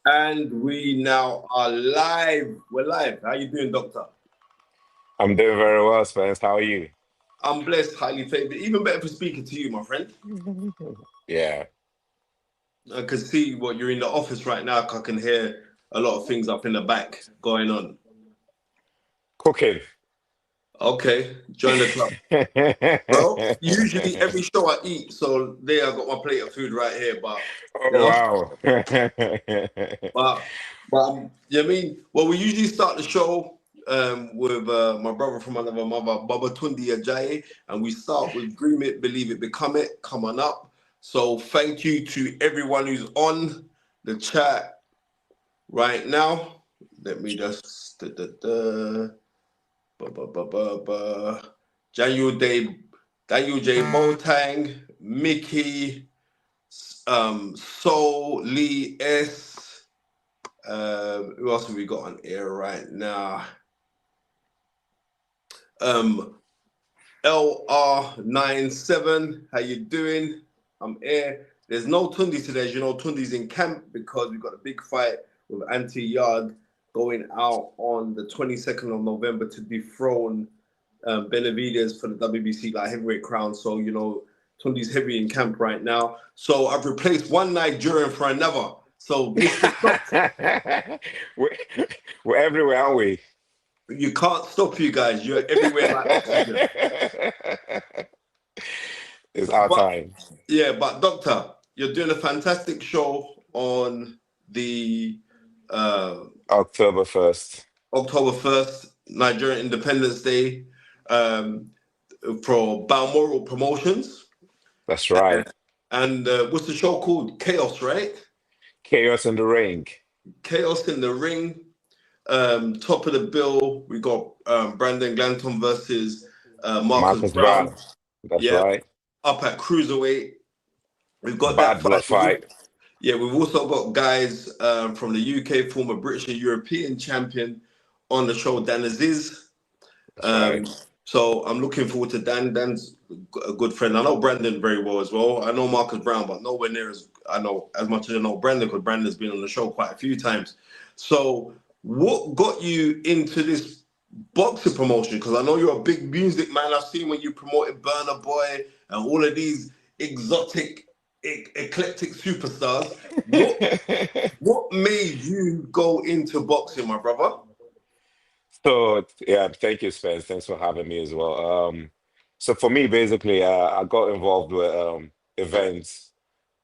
And we now are live. We're live. How you doing, Doctor? I'm doing very well, Spence. How are you? I'm blessed, highly favored. Even better for speaking to you, my friend. Yeah. I can see what you're in the office right now. I can hear a lot of things up in the back going on. Cooking. Okay, join the club. Well, usually every show I eat, so there I got my plate of food right here. But you Oh, know, wow. but you know what I mean? Well, we usually start the show with my brother from another mother, Baba Tunde Ajayi, and we start with Dream It, Believe It, Become It. Come on up. So thank you to everyone who's on the chat right now. Let me just ba, ba, ba, ba, ba. Daniel Day, Daniel J. Botang, Mickey, Soul Lee S. Who else have we got on air right now? Um, LR97, how you doing? I'm here. There's no Tundi today. As you know, Tundi's in camp because we've got a big fight with Yarde going out on the 22nd of November to dethrone Benavidez for the WBC light heavyweight crown. So, you know, Tundi's heavy in camp right now. So I've replaced one Nigerian for another. So, Mr. Doctor, we're, we're everywhere, aren't we? you can't stop you guys. You're everywhere like oxygen. It's our But time. yeah, but Doctor, you're doing a fantastic show on the uh, October 1st. October 1st, Nigerian Independence Day, um, for Balmoral Promotions. That's right. And what's the show called? Chaos, right? Chaos in the ring. Chaos in the Ring. Top of the bill, we got Brandon Glanton versus Marcus Marcus Brown. Brown. That's Yeah, right. up at cruiserweight. We've got that Bad blood fight. fight. Yeah, we've also got guys from the UK, former British and European champion, on the show, Dan Aziz. That's Um, right. so I'm looking forward to Dan. Dan's a good friend. I know Brandon very well as well. I know Marcus Brown, but nowhere near as I know as much as I know Brandon, because Brandon's been on the show quite a few times. So, what got you into this boxing promotion? Because I know you're a big music man. I've seen when you promoted Burna Boy and all of these exotic, eclectic superstars. What made you go into boxing, my brother? So yeah, thank you, Spence. Thanks for having me as well. So for me, basically, I got involved with events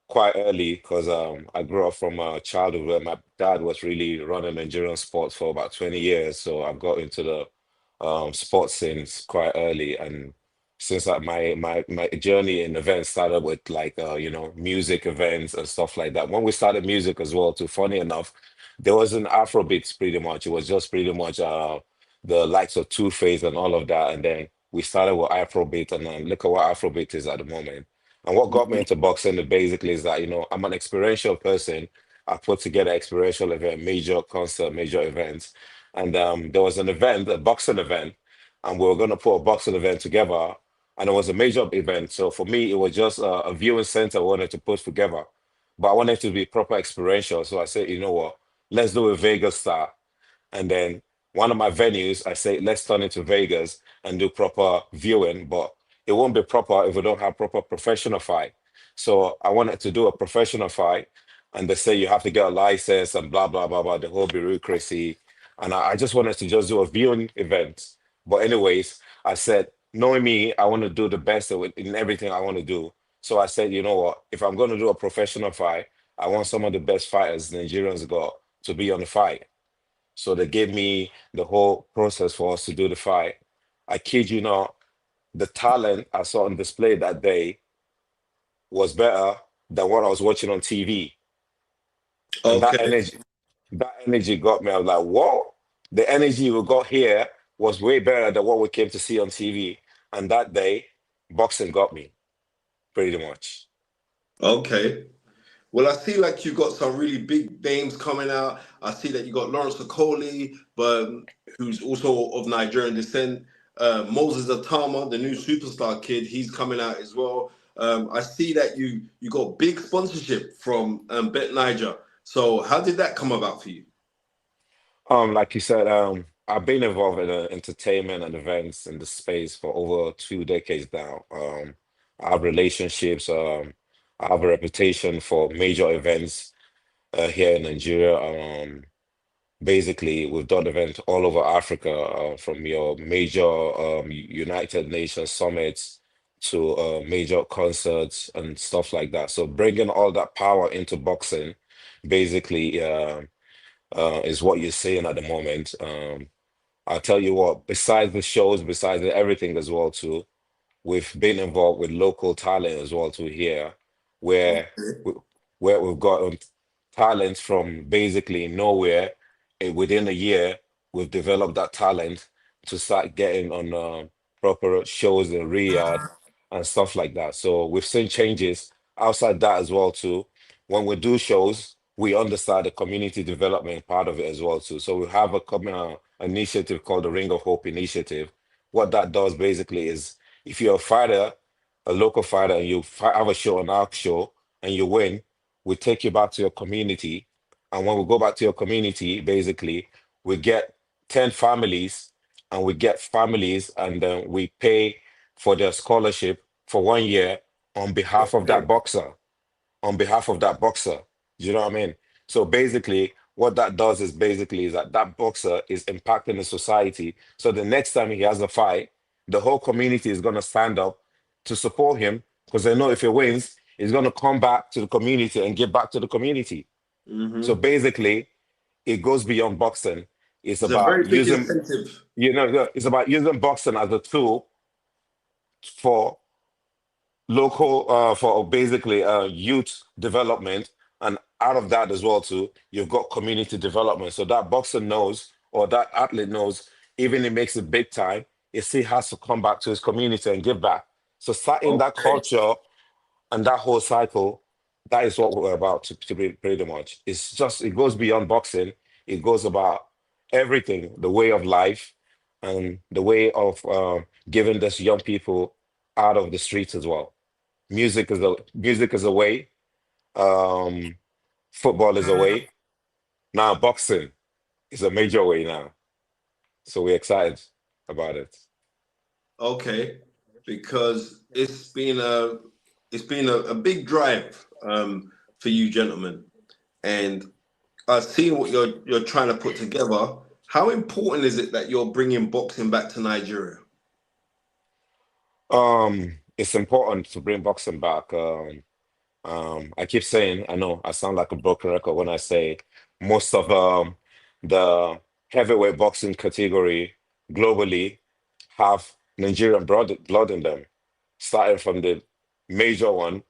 quite early because I grew up from a childhood where my dad was really running Nigerian sports for about 20 years. So I got into the sports scenes quite early, and since my journey in events started with like music events and stuff like that. When we started music as well, too, funny enough, there was an Afrobeats pretty much. It was just pretty much the likes of Two Face and all of that, and then we started with Afrobeat, and then look at what Afrobeat is at the moment. And what got me into boxing basically is that, I'm an experiential person. I put together experiential event, major concert, major events. And there was an event, a boxing event, and we were going to put a boxing event together. And it was a major event. So for me, it was just a viewing center I wanted to put together. But I wanted it to be proper experiential. So I said, you know what, let's do a Vegas style. And then one of my venues, I say, let's turn it to Vegas and do proper viewing, but it won't be proper if we don't have proper professional fight. So I wanted to do a professional fight, and they say you have to get a license and blah blah blah blah, the whole bureaucracy. And I just wanted to just do a viewing event. But anyways, I said, knowing me, I want to do the best in everything I want to do. So I said, you know what? If I'm going to do a professional fight, I want some of the best fighters Nigerians got to be on the fight. So they gave me the whole process for us to do the fight. I kid you not, the talent I saw on display that day was better than what I was watching on TV. And Okay. that energy got me. I was like, whoa, the energy we got here was way better than what we came to see on TV. And that day, boxing got me, pretty much. Okay. Well, I see like you got some really big names coming out. I see that you got Lawrence Okoli, but who's also of Nigerian descent. Moses Atama, the new superstar kid, he's coming out as well. I see that you got big sponsorship from Bet Niger. So how did that come about for you? Like you said, I've been involved in entertainment and events in the space for over 2 decades now. I have relationships. I have a reputation for major events here in Nigeria. Basically, we've done events all over Africa, from your major United Nations summits to major concerts and stuff like that. So bringing all that power into boxing, basically. Is what you're seeing at the moment. I'll tell you what, besides the shows, besides everything as well too, we've been involved with local talent as well too here, where Okay. we, where we've got talents from basically nowhere. Within a year, we've developed that talent to start getting on proper shows in Riyadh and stuff like that. So we've seen changes outside that as well too. When we do shows, we understand the community development part of it as well too. So we have a initiative called the Ring of Hope Initiative. What that does basically is, if you're a fighter, a local fighter, and you have a show on our show and you win, we take you back to your community. And when we go back to your community, basically, we get 10 families and we get families and then we pay for their scholarship for 1 year on behalf of that Okay. boxer, on behalf of that boxer. Do you know what I mean? So basically, what that does is basically is that that boxer is impacting the society. So the next time he has a fight, the whole community is going to stand up to support him because they know if he wins, he's going to come back to the community and give back to the community. So Mm-hmm. basically, it goes beyond boxing. It's It's a about very big using, incentive. it's about using boxing as a tool for local for basically youth development, and out of that as well too you've got community development, so that boxer knows or that athlete knows, even if it makes it big time, he still has to come back to his community and give back. So starting that Okay. culture and that whole cycle, that is what we're about to be pretty much. It's just, it goes beyond boxing. It goes about everything, the way of life and the way of giving this young people out of the streets as well. Music is a way. Um, Football is a way. Now boxing is a major way now. So we're excited about it. Okay. Because it's been a big drive for you gentlemen. And I've seen what you're trying to put together. How important is it that you're bringing boxing back to Nigeria? It's important to bring boxing back. I keep saying, I know I sound like a broken record when I say most of the heavyweight boxing category globally have Nigerian blood in them. Starting from the major one,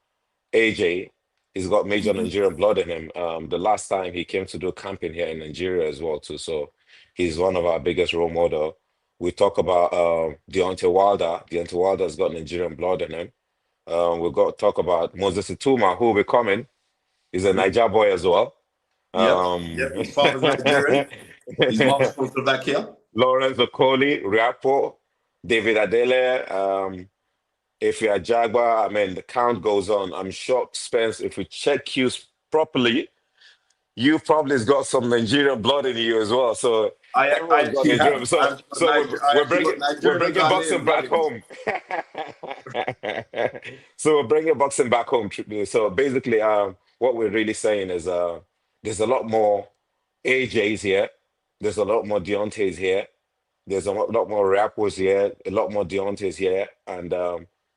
AJ, he's got major Mhm. Nigerian blood in him. The last time he came to do camping here in Nigeria as well too. So he's one of our biggest role model. We talk about Deontay Wilder. Deontay Wilder's got Nigerian blood in him. We've got to talk about Moses Ituma, who will be coming. He's a Niger boy as well. Yep. Yep. Um, His father's Nigerian. His mom's from Slovakia. Lawrence Okoli, Riapo, David Adele, if you're a Jaguar, I mean, the count goes on. I'm sure, Spence, if we check cues properly, you probably has got some Nigerian blood in you as well. So I everyone's got actually Nigerian. have. So I actually got we're Nigerian and bringing boxing Ghanaian back blood. home. So we're bringing boxing back home. So basically, what we're really saying is, there's a lot more AJs here. There's a lot more Deontay's here. There's a lot more rappers here, a lot more Deontay's here, and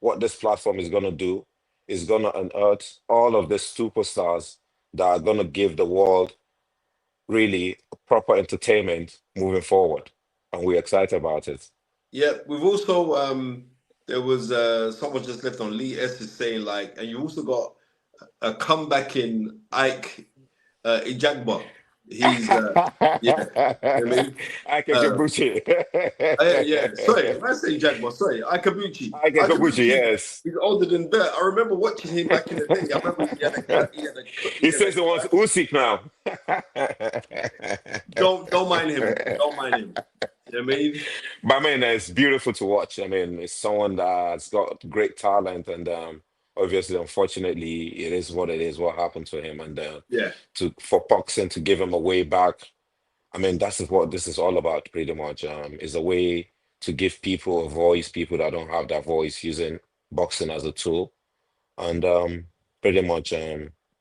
what this platform is gonna do is gonna unearth all of the superstars that are gonna give the world really proper entertainment moving forward, and we're excited about it. Yeah, we've also there was someone just left on Lee S is saying like, and you also got a comeback in Ike Ijagba. He's yeah, I mean I can uh, Kabuchi. yeah. Sorry, when I say Ijagba, sorry, Ikabuchi. I can Kabuchi, Ikabuchi. yes. He's older than Bert. I remember watching him back in the day. I remember He he had says he wants a Usyk now. don't mind him. Don't mind him. You know what I mean? But I mean, it's beautiful to watch. I mean, it's someone that's got great talent, and obviously, unfortunately, it is what it is, what happened to him. And Yeah. for boxing to give him a way back, I mean, that's what this is all about, pretty much. Is a way to give people a voice, people that don't have that voice, using boxing as a tool. And pretty much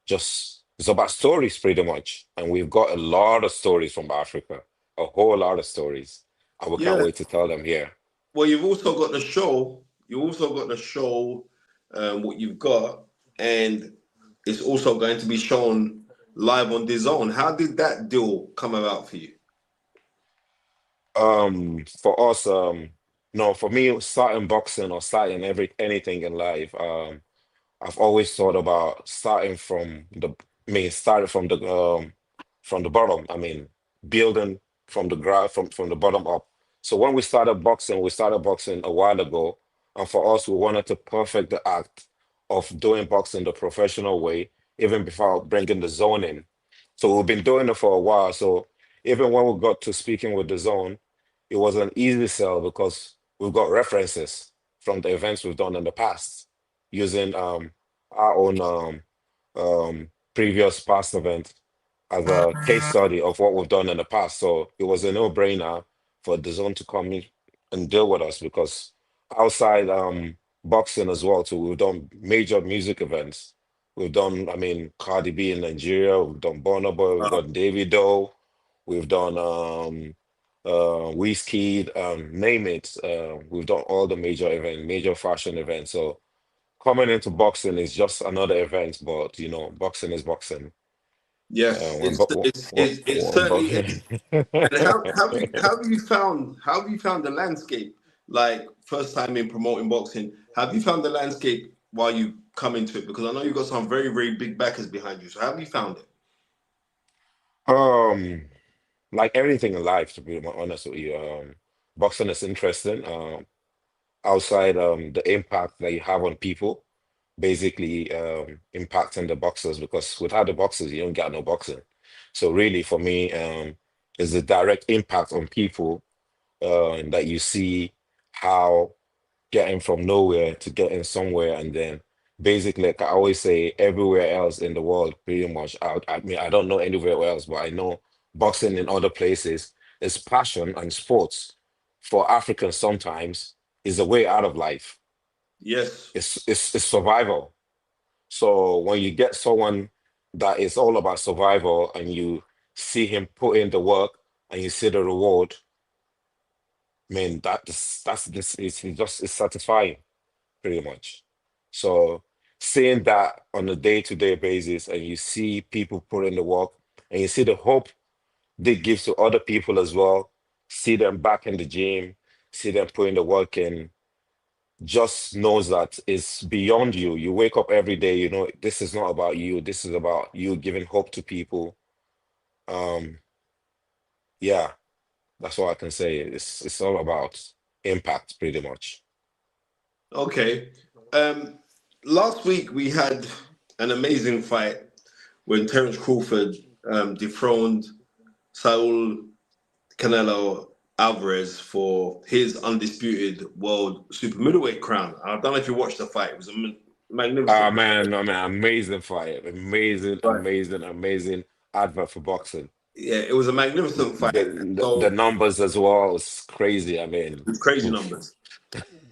just it's about stories, pretty much. And we've got a lot of stories from Africa, a whole lot of stories. And we can't Yeah. wait to tell them here. Well, you've also got the show. You also got the show, what you've got, and it's also going to be shown live on DAZN. How did that deal come about for you? For us, no, for me, starting boxing or starting anything in life, I've always thought about starting from starting from the bottom. I mean, building from the ground, from the bottom up. So when we started boxing a while ago, and for us, we wanted to perfect the act of doing boxing the professional way, even before bringing the zone in. So we've been doing it for a while. So even when we got to speaking with the zone, it was an easy sell because we've got references from the events we've done in the past using our own previous past event as a case study of what we've done in the past. So it was a no-brainer for the zone to come in and deal with us because outside boxing as well too, we've done major music events. We've done, I mean, Cardi B in Nigeria, we've done Burna Boy, we've Uh, done Davido, we've done Whiskey, name it. We've done all the major events, major fashion events. So coming into boxing is just another event, but boxing is boxing. yes, When, bo- it when, certainly is. bo- And how have you found the landscape? Like first time in promoting boxing, have you found the landscape while you come into it? Because I know you've got some very very big backers behind you. So how have you found it? um, like everything in life, to be honest with you, boxing is interesting. Outside the impact that you have on people, basically impacting the boxers, because without the boxers, you don't get no boxing. So really, for me, is the direct impact on people that you see how getting from nowhere to getting somewhere, and then basically, like I always say, everywhere else in the world, pretty much. I mean, I don't know anywhere else, but I know boxing in other places is passion, and sports for Africans sometimes is a way out of life. Yes. It's survival. So when you get someone that is all about survival, and you see him put in the work, and you see the reward, man, that's this is just it's satisfying, pretty much. So seeing that on a day-to-day basis, and you see people put in the work, and you see the hope they give to other people as well, see them back in the gym, see them putting the work in, just knows that it's beyond you. You wake up every day, this is not about you. This is about you giving hope to people. Um, yeah, that's what I can say. It's all about impact, pretty much. Okay. Um, Last week we had an amazing fight when Terrance Crawford dethroned Saul Canelo Alvarez for his undisputed world super middleweight crown. I don't know if you watched the fight. It was a Ah magnificent fight. man, I mean, amazing fight, amazing, Right. amazing, amazing advert for boxing. Yeah, it was a magnificent fight. The So numbers as well is crazy. I mean, it's crazy oof. numbers.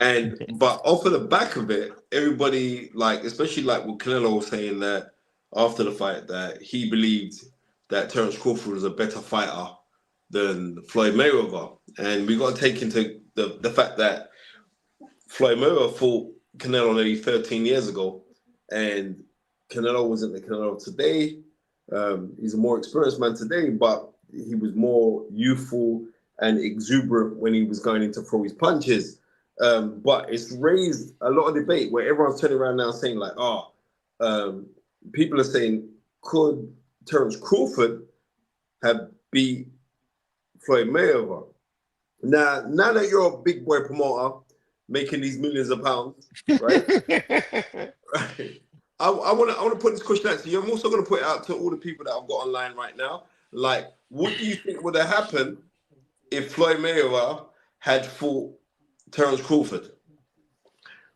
And but off of the back of it, everybody like, especially like with Canelo saying that after the fight that he believed that Terrence Crawford was a better fighter than Floyd Mayweather, and we got to take into the fact that Floyd Mayweather fought Canelo nearly 13 years ago, and Canelo wasn't the Canelo of today. He's a more experienced man today, but he was more youthful and exuberant when he was going in to throw his punches. But it's raised a lot of debate where everyone's turning around now saying like, oh, um, people are saying, could Terrence Crawford have beat Floyd Mayweather? Now that you're a big boy promoter making these millions of pounds, right? Right. I want to put this question out to you. I'm also going to put it out to all the people that I've got online right now. Like, what do you think would have happened if Floyd Mayweather had fought Terrence Crawford?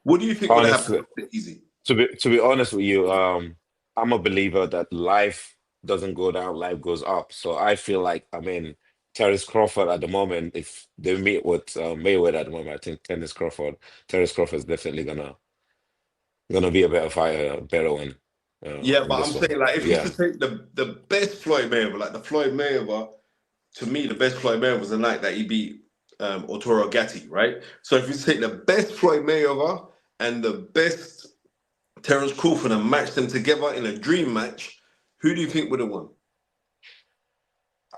What do you think would have happened? Honestly, Easy. To be honest with you, I'm a believer that life doesn't go down, life goes up. So I feel like, I mean, Terrence Crawford at the moment, if they meet with Mayweather at the moment, I think Terrence Crawford is definitely gonna be a better fighter, a better one Yeah, in but this I'm one. saying like if you Yeah, should take the best Floyd Mayweather, like the Floyd Mayweather, to me the best Floyd Mayweather was the night that he beat Arturo Gatti, right? So if you take the best Floyd Mayweather and the best Terrence Crawford and match them together in a dream match, who do you think would have won?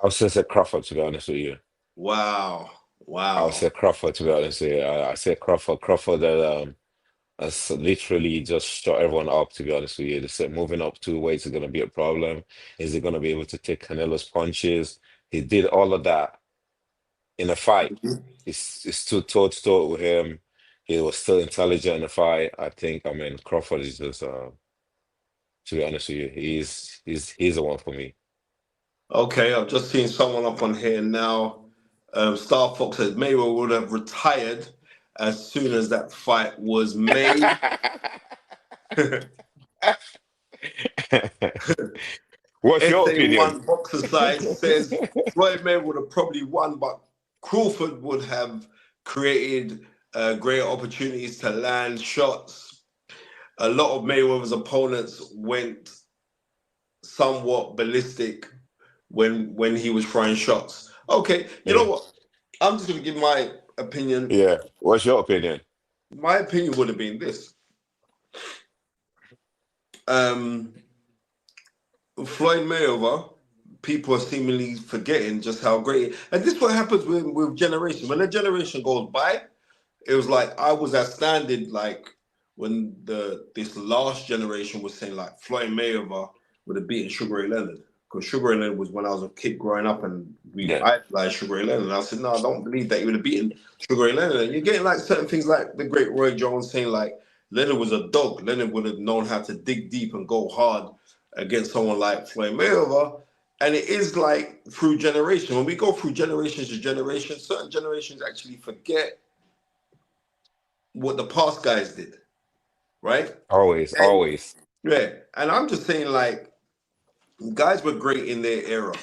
I'll say Crawford to be honest with you. Wow, I'll wow. say Crawford to be honest with you. I say Crawford. Crawford has literally just shut everyone up. To be honest with you, they said moving up 2 weights is gonna be a problem. Is he gonna be able to take Canelo's punches? He did all of that in a fight. He stood toe to toe with him. He was still intelligent in the fight. I think. I mean, Crawford is just. To be honest with you, he's the one for me. Okay, I've just seen someone up on here now. Star Fox says Mayweather would have retired as soon as that fight was made. What's your opinion? SA1 Boxer Side says Floyd Mayweather would have probably won, but Crawford would have created greater opportunities to land shots. A lot of Mayweather's opponents went somewhat ballistic when he was throwing shots. Okay, you know Yeah. what? I'm just gonna give my opinion. Yeah. What's your opinion? My opinion would have been this. Um, Floyd Mayweather, people are seemingly forgetting just how great. And this is what happens with generation. When a generation goes by, it was like I was at standard like when this last generation was saying like Floyd Mayweather would have beaten Sugar Ray Leonard because Sugar Ray Leonard was when I was a kid growing up and we Yeah. idolized Sugar Ray Leonard. And I said no, I don't believe that he would have beaten Sugar Ray Leonard. And you're getting like certain things like the great Roy Jones saying like Leonard was a dog. Leonard would have known how to dig deep and go hard against someone like Floyd Mayweather. And it is like through generation. When we go through generations to generations, certain generations actually forget what the past guys did, right? Always, And always. yeah, and I'm just saying, like, guys were great in their era.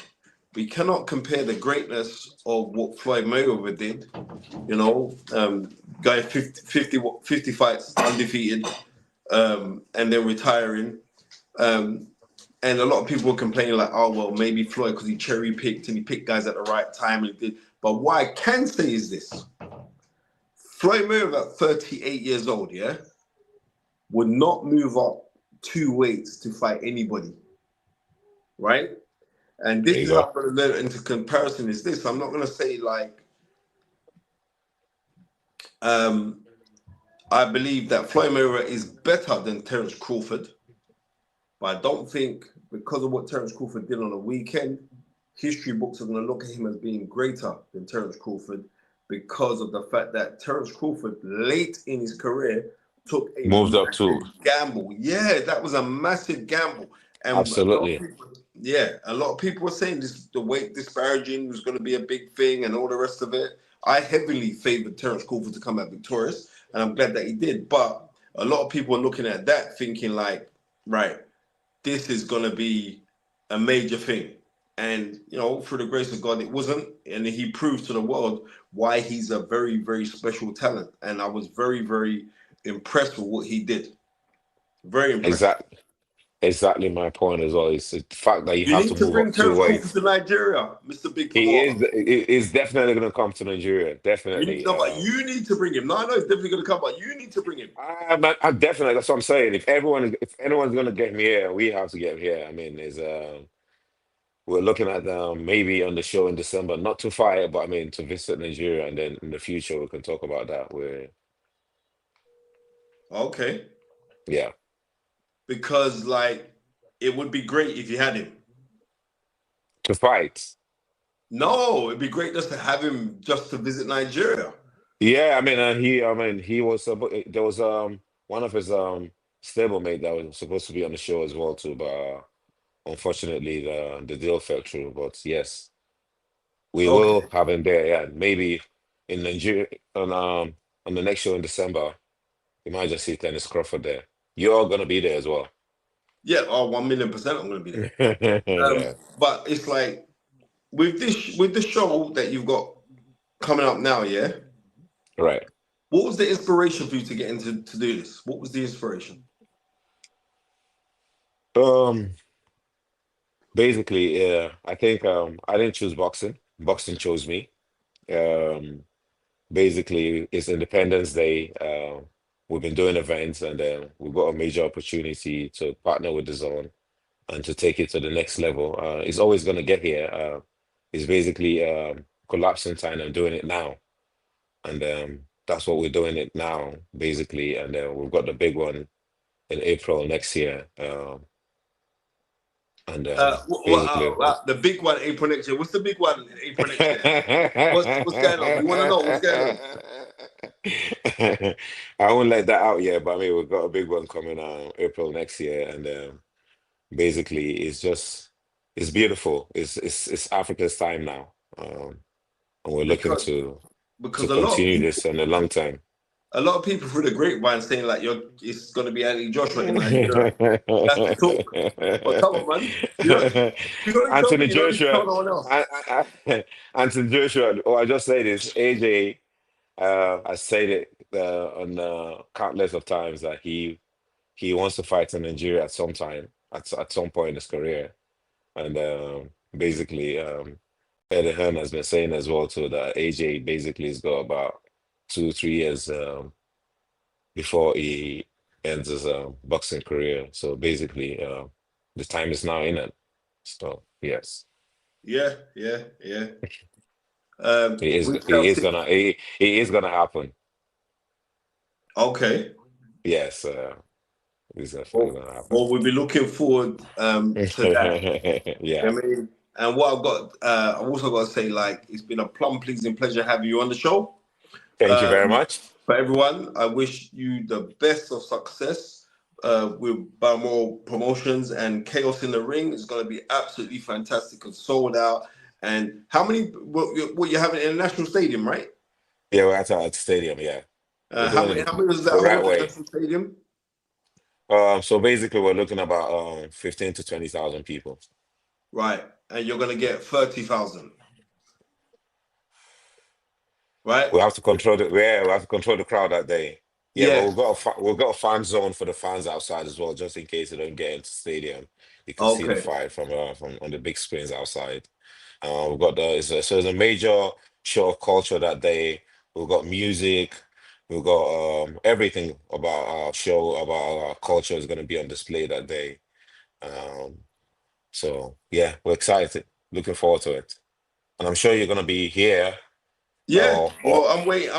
We cannot compare the greatness of what Floyd Mayweather did, you know, going 50 fights undefeated, and then retiring. Um, and a lot of people were complaining, like, oh, well, maybe Floyd, because he cherry picked and he picked guys at the right time and he did. But what I can say is this Floyd Mayweather at 38 years old, yeah, would not move up 2 weights to fight anybody, right? And There this you is how go. I'm going to learn into comparison is this. I'm not going to say like, um, I believe that Floyd Mayweather is better than Terrence Crawford, but I don't think because of what Terrence Crawford did on the weekend, history books are going to look at him as being greater than Terrence Crawford because of the fact that Terrence Crawford, late in his career, took a Moved up too. massive gamble. Yeah, that was a massive gamble. And a lot of Absolutely. people, yeah, a lot of people were saying this the weight disparaging was going to be a big thing and all the rest of it. I heavily favored Terrence Crawford to come out victorious, and I'm glad that he did. But a lot of people are looking at that thinking like, right, this is going to be a major thing. And, you know, through the grace of God, it wasn't. And he proved to the world why he's a very, very special talent. And I was very, very impressed with what he did. Very impressed. Exactly. Exactly my point as well. It's the fact that you You have to need to move bring up two Terrence Crawford weights. to Nigeria, Mr. Big He Promoter. is definitely going to come to Nigeria. You need, Definitely. no, but you need to bring him. No, I know he's definitely going to come, but you need to bring him. I definitely. That's what I'm saying. If anyone's going to get him here, we have to get him here. I mean, is we're looking at maybe on the show in December, not to fight, but I mean to visit Nigeria, and then in the future we can talk about that. Where Okay. yeah, Because, like, it would be great if you had him. to fight. No, it'd be great just to have him just to visit Nigeria. Yeah, I mean, he was there was one of his stablemate that was supposed to be on the show as well too, but unfortunately the deal fell through. But yes, we will Okay. have him there. Yeah, maybe in Nigeria on the next show in December, you might just see Dennis Crawford there. You're gonna be there as well. Yeah, oh, 1,000,000% I'm going to be there. Yeah, But it's like with the show that you've got coming up now, yeah. right. What was the inspiration for you to get into to do this? What was the inspiration? Um, Basically, I think I didn't choose boxing. Boxing chose me. Um, Basically, it's Independence Day. We've been doing events, and we've got a major opportunity to partner with the zone and to take it to the next level. It's always going to get here. It's basically collapsing time and doing it now, and that's what we're doing it now, basically. And we've got the big one in April next year, and basically. The big one, April next year. What's the big one in April next year? What's going on? We want to know what's going on. I won't let that out yet, but I mean, we've got a big one coming April next year, and basically, it's beautiful. It's Africa's time now, and we're looking Because to because continue this in a long time. a lot of people through the grapevine saying like it's going to be Anthony Joshua in Nigeria. That's the talk. But come on, man. You don't need to tell me. Anthony You don't need to Joshua, tell no one else. Anthony Joshua. Oh, I just say this. AJ, I said it on countless of times that he wants to fight in Nigeria at some time, at some point in his career, and basically, Eddie Hearn has been saying as well too that AJ basically has got about 2 3 years before he ends his boxing career. So basically, the time is now in it. So yes, Yeah, yeah, yeah. We shall it is see. gonna it is gonna happen. Okay. Yes, it's definitely Well, gonna happen. well, we'll be looking forward to that. I Yeah. mean, and what I've also got to say, like, it's been a plum pleasing pleasure having you on the show. Thank you very Um, much. for everyone, I wish you the best of success with Balmoral Promotions and Chaos in the Ring. It's going to be absolutely fantastic and sold out. And how many? What you're having in a national stadium, right? Yeah, we're at our stadium. Yeah, we're How doing many? it How many does that the hold? right The way. national stadium, So basically, we're looking about 15 to 20,000 people. right? And you're going to get 30,000, right? We have to control the yeah, we have to control the crowd that day. Yeah, but Yeah. we've got a fan zone for the fans outside as well, just in case they don't get into the stadium. You can see the Okay. fight from on the big screens outside. We've got so it's a major show of culture that day. We've got music. We've got everything about our show, about our culture is going to be on display that day. Um, so yeah, we're excited. Looking forward to it, and I'm sure you're going to be here. Yeah. Or Well, I'm waiting.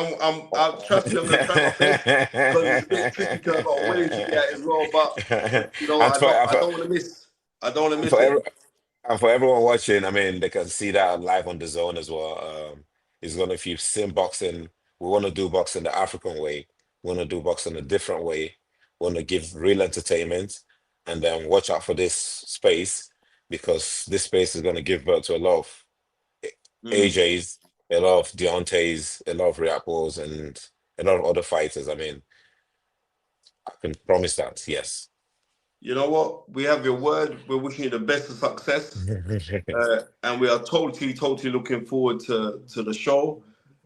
Trust me. I'm going to try my best because it's a bit tricky because I've got a wedding to be at as well. But you know, and for, I don't want to miss. I don't want to and miss for it. every, and for everyone watching, I mean, they can see that live on the zone as well. It's gonna if you've seen boxing, we want to do boxing the African way. We want to do boxing a different way. We want to give real entertainment, and then watch out for this space because this space is gonna give birth to a lot of Mm. AJs, a lot of Deontay's, a lot of Riappos, and a lot of other fighters. I mean, I can promise that. Yes. You know what? We have your word. We're wishing you the best of success, and we are totally looking forward to the show.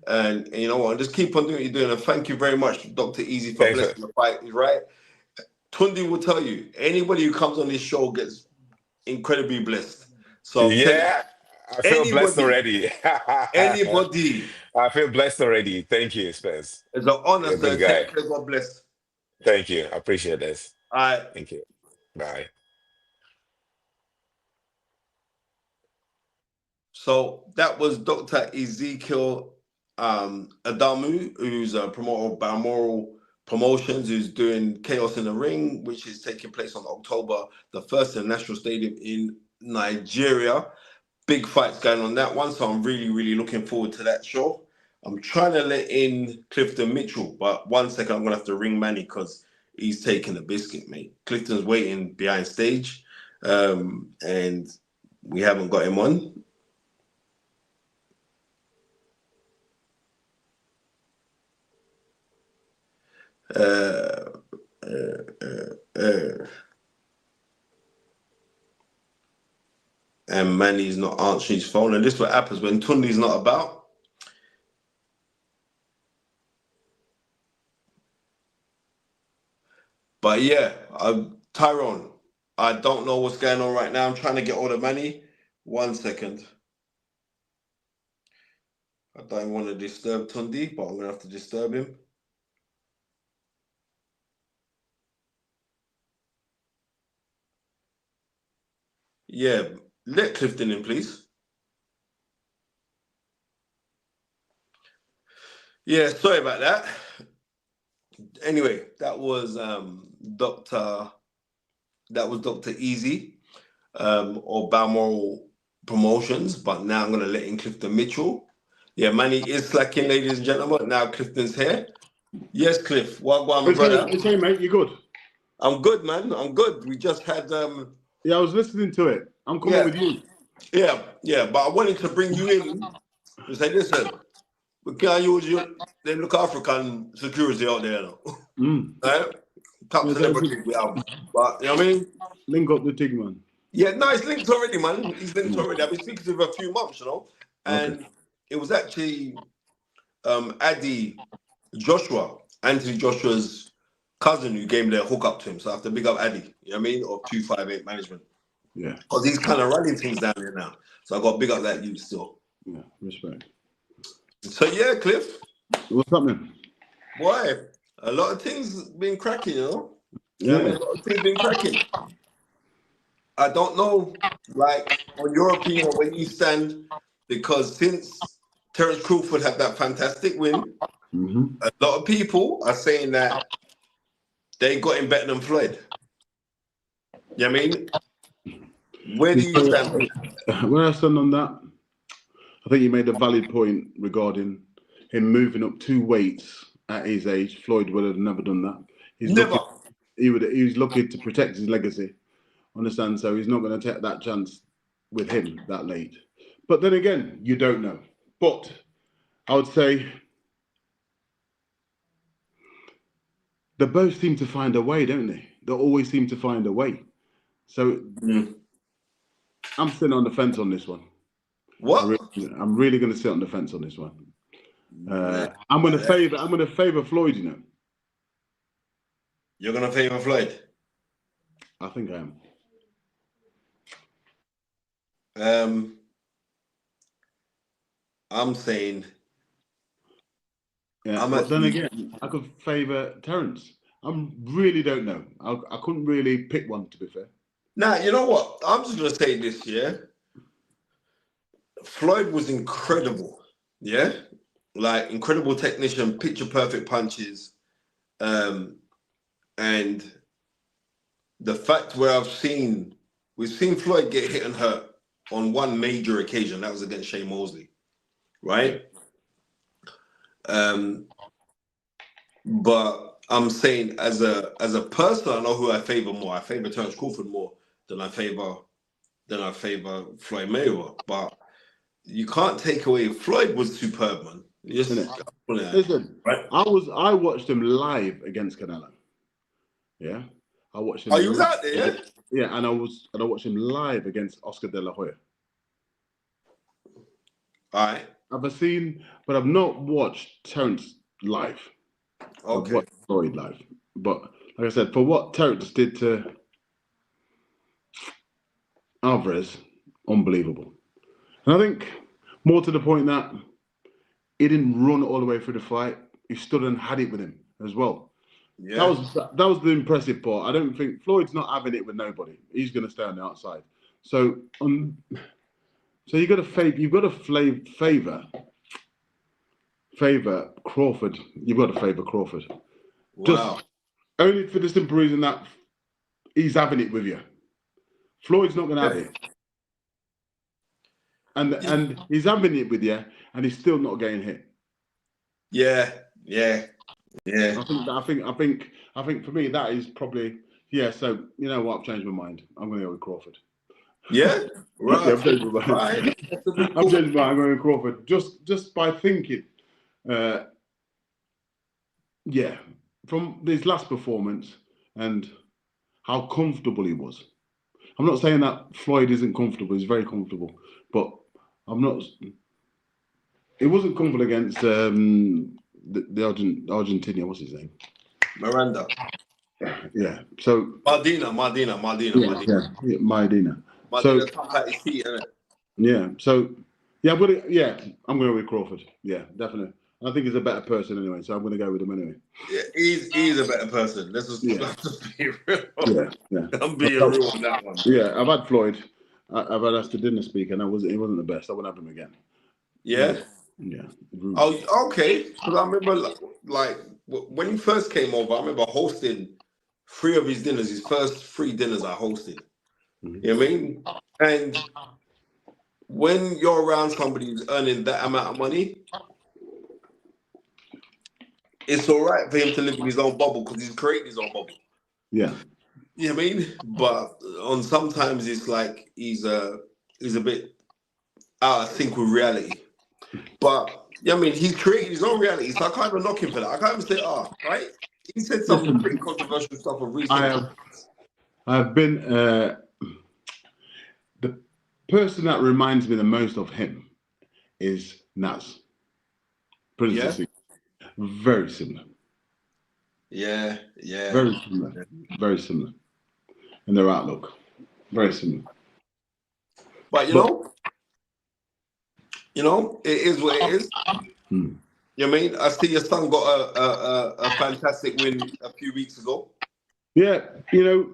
And you know what? Just keep on doing what you're doing. And thank you very much, Dr. Easy, for Thanks. blessing the fight. He's right. Tunde will tell you anybody who comes on this show gets incredibly blessed. So I'm telling you, Yeah, I feel blessed anybody, already. anybody, I feel blessed already. Thank you, Spence. it's an honor, You're a sir. good guy. Take care. God bless. Thank you. I appreciate this. All right. Thank you. Bye. So that was Dr. Ezekiel Adamu, who's a promoter of Balmoral Promotions, who's doing Chaos in the Ring, which is taking place on October the 1st in the National Stadium in Nigeria. Big fights going on that one, so I'm really looking forward to that show. I'm trying to let in Clifton Mitchell, but 1 second, I'm gonna have to ring Manny because he's taking the biscuit, mate. Clifton's waiting behind stage, and we haven't got him on. Uh, And Manny's not answering his phone. And this is what happens when Tunde's not about. But yeah, Tyrone, I don't know what's going on right now. I'm trying to get all the money. 1 second. I don't want to disturb Tunde, but I'm going to have to disturb him. Yeah, let Clifton in, please. Yeah, sorry about that. Anyway, that was Dr. Easy or Balmoral Promotions, but now I'm going to let in Clifton Mitchell. Yeah, Manny is slacking, ladies and gentlemen. Now Clifton's here. Yes, Cliff. What, my brother? It's hey, mate. You good? I'm good, man. I'm good. We just had Yeah, I was listening to it. I'm coming with you. Yeah. But I wanted to bring you in to say, listen, we can't use you. They look African security out there, now. Right? Top celebrity we have. But you know what I mean? Link up the thing, man. Yeah, no, he's linked already, man. He's linked already. I've been speaking to him for a few months, you know. And it was actually Anthony Joshua's cousin who gave me the hook up to him. So I have to big up Addy, you know what I mean? Of 258 management. Yeah. Because he's kind of running things down there now. So I got to big up that you still. Yeah, respect. So yeah, Cliff. What's happening? Boy, a lot of things been cracking, you know? Yeah. A lot of things been cracking. I don't know, like, on your opinion, where you stand, because since Terrance Crawford had that fantastic win, a lot of people are saying that they got him better than Floyd. You know what I mean? Where do you stand? Where I stand on that, I think you made a valid point regarding him moving up 2 weights at his age. Floyd would have never done that. He was looking to protect his legacy. Understand? So he's not going to take that chance with him that late. But then again, you don't know. But I would say they both seem to find a way, don't they? They always seem to find a way. So I'm sitting on the fence on this one. What? I'm really going to sit on the fence on this one. I'm going to favor Floyd. You know. You're going to favor Floyd? I think I am. I'm saying. Yeah, but then again, I could favour Terrance. I really don't know. I couldn't really pick one, to be fair. Nah, you know what? I'm just going to say this, yeah? Floyd was incredible, yeah? Like, incredible technician, picture-perfect punches. And the fact where we've seen Floyd get hit and hurt on one major occasion. That was against Shane Mosley, right? But I'm saying as a person, I know who I favor more. I favor Terrance Crawford more than I favor Floyd Mayweather. But you can't take away Floyd was superb, man. Listen, right? I watched him live against Canelo. Yeah, I watched him. Oh, you was out there, yeah? Yeah, and I watched him live against Oscar De La Hoya. All right. But I've not watched Terrance live. Okay. I've watched Floyd live. But like I said, for what Terrance did to Alvarez, unbelievable. And I think more to the point that he didn't run all the way through the fight. He stood and had it with him as well. Yeah. That was the impressive part. I don't think Floyd's not having it with nobody. He's going to stay on the outside. So you've got to favor Crawford. You've got to favor Crawford. Wow. Just only for the simple reason that he's having it with you. Floyd's not going to have it. And he's having it with you, and he's still not getting hit. Yeah. I think for me that is probably So you know what? I've changed my mind. I'm going to go with Crawford. Yeah, right. Yeah, I've changed my mind. Right. I've changed my mind. I'm going with Crawford just by thinking. From his last performance and how comfortable he was. I'm not saying that Floyd isn't comfortable. He's very comfortable, but I'm not. It wasn't comfortable against the Argentinian. What's his name? Miranda. Yeah. So Mardina. Maidina. So top at his feet, isn't it? Yeah. So I'm gonna go with Crawford. Yeah, definitely. I think he's a better person anyway, so I'm gonna go with him anyway. Yeah, he's a better person. Let's just be real. Yeah. I'm being real on that one. Yeah, I've had Floyd. I've had Astor Dinner speak, and he wasn't the best. I wouldn't have him again. Yeah. Yeah. Oh, okay. Because I remember, like, when he first came over, I remember hosting 3 of his dinners. His first 3 dinners I hosted. Mm-hmm. You know what I mean? And when you're around somebody who's earning that amount of money, it's all right for him to live in his own bubble because he's creating his own bubble. Yeah. You know what I mean? But on sometimes it's like he's a bit out of sync with reality. But yeah, I mean, he's created his own reality, so I can't even knock him for that. I can't even say, right? He said some pretty controversial stuff of recent. I have been the person that reminds me the most of him is Nas. Yeah. Very similar. Yeah. Very similar in their outlook. Very similar. But you know, it is what it is. You know what I mean? I see your son got a fantastic win a few weeks ago. Yeah, you know,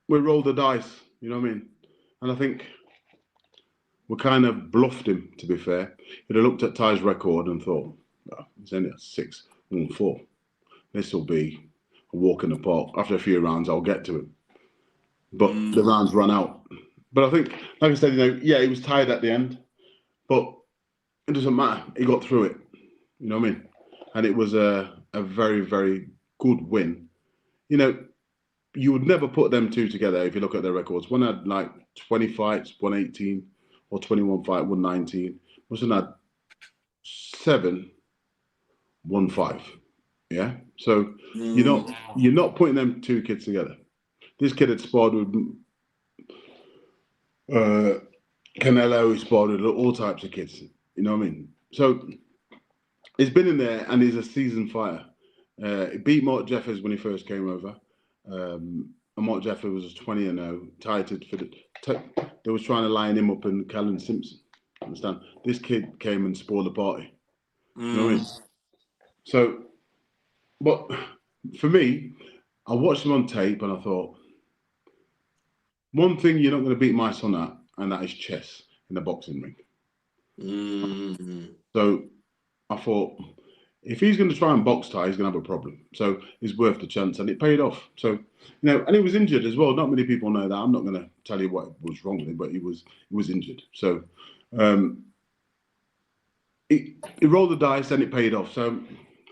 we rolled the dice, you know what I mean? And I think we kind of bluffed him, to be fair. He'd have looked at Ty's record and thought, it's only a 6-1-4. This will be a walk in the park. After a few rounds, I'll get to him. But the rounds ran out. But I think, like I said, you know, he was tired at the end. But it doesn't matter. He got through it. You know what I mean? And it was a very, very good win. You know, you would never put them two together if you look at their records. One had like 20 fights, won 18, or 21 fight, won 19. One had 7, won 5. Yeah? So you're not putting them 2 kids together. This kid had sparred with Canelo, he sparred with all types of kids. You know what I mean? So he's been in there and he's a seasoned fighter. He beat Mark Jeffers when he first came over. And Mark Jeffers was 20-0, titled for they was trying to line him up and Callum Simpson. Understand? This kid came and spoiled the party. You know what I mean? So, but for me, I watched him on tape and I thought, one thing you're not going to beat my son at, and that is chess in the boxing ring. So I thought, if he's going to try and box Ty, he's going to have a problem. So it's worth the chance, and it paid off. So, you know, and he was injured as well. Not many people know that. I'm not going to tell you what was wrong with him, but he was injured. So he rolled the dice, and it paid off. So,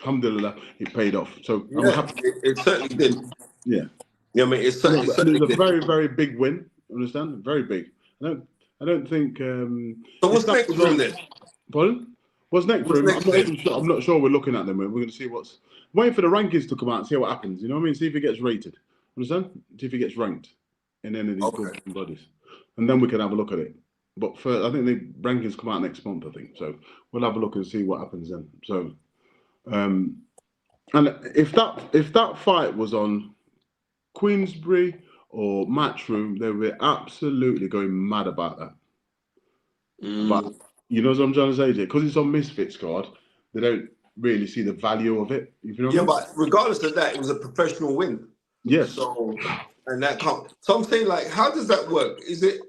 alhamdulillah, it paid off. So I'm happy. It certainly did. Yeah. Yeah, I mean, it certainly it was a very, very big win. Understand? Very big. I don't think. So what's next for him then? Pardon? What's next for him? I'm not sure. We're looking at them. We're going to see what's. Waiting for the rankings to come out and see what happens. You know what I mean? See if he gets rated. Understand? See if he gets ranked in any of these governing bodies, and then we can have a look at it. But I think the rankings come out next month. I think so. We'll have a look and see what happens then. So, and if that fight was on Queensbury or Matchroom, they were absolutely going mad about that. But you know what I'm trying to say, Jay? Because it's on Misfits card, they don't really see the value of it. You know what I mean? But regardless of that, it was a professional win. Yes. So, and that can't. So I'm saying, like, how does that work? Is it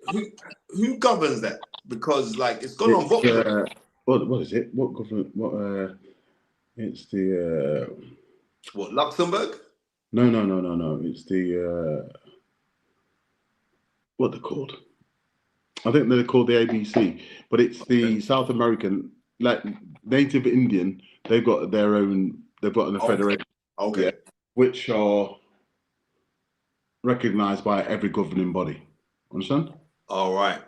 who governs that? Because like it's gone on boxing. What is it? What government? What? It's the. What, Luxembourg? No. It's the. What they're called? I think they're called the ABC, but it's the South American, like Native Indian. They've got their own. They've got a federation, which are recognised by every governing body. Understand? All right.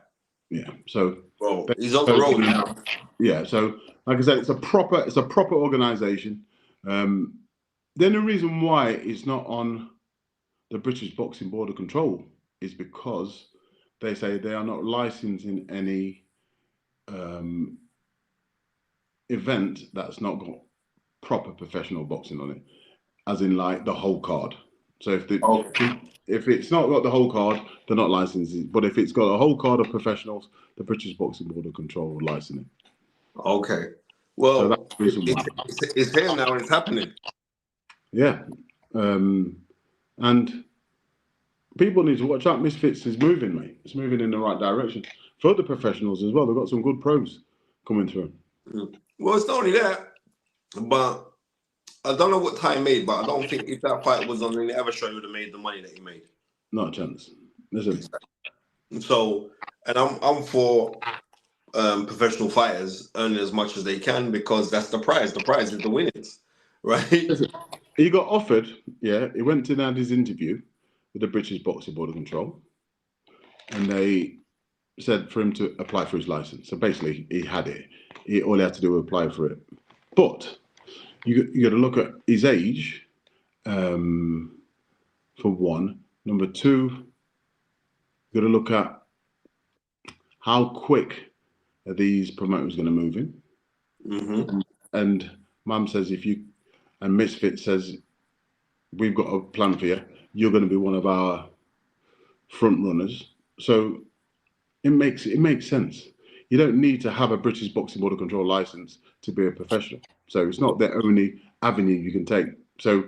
Yeah. So. Well, he's on the road now. Yeah. So, like I said, it's a proper organisation. The only reason why it's not on the British Boxing Board of Control is because they say they are not licensing any event that's not got proper professional boxing on it, as in like the whole card. So if it's not got the whole card, they're not licensing. But if it's got a whole card of professionals, the British Boxing Board of Control will license it. Okay. Well, So that's the reason why. It's here now and it's happening. Yeah. And people need to watch out. Misfits is moving, mate. It's moving in the right direction. For the professionals as well, they've got some good pros coming through. Well, it's not only that, but I don't know what Ty made, but I don't think if that fight was on any other show, he would have made the money that he made. Not a chance. Listen. So, and I'm for professional fighters earning as much as they can because that's the prize. The prize is the winnings, right? Listen, he got offered, yeah. He went to have his interview with the British Boxing Board of Control, and they said for him to apply for his license. So basically, he had it. All he had to do was apply for it. But you got to look at his age, for one. Number two, you got to look at how quick are these promoters going to move in. Mm-hmm. And Mum says and Misfit says, we've got a plan for you. You're going to be one of our front runners. So it makes sense. You don't need to have a British Boxing Board of Control license to be a professional. So it's not the only avenue you can take. So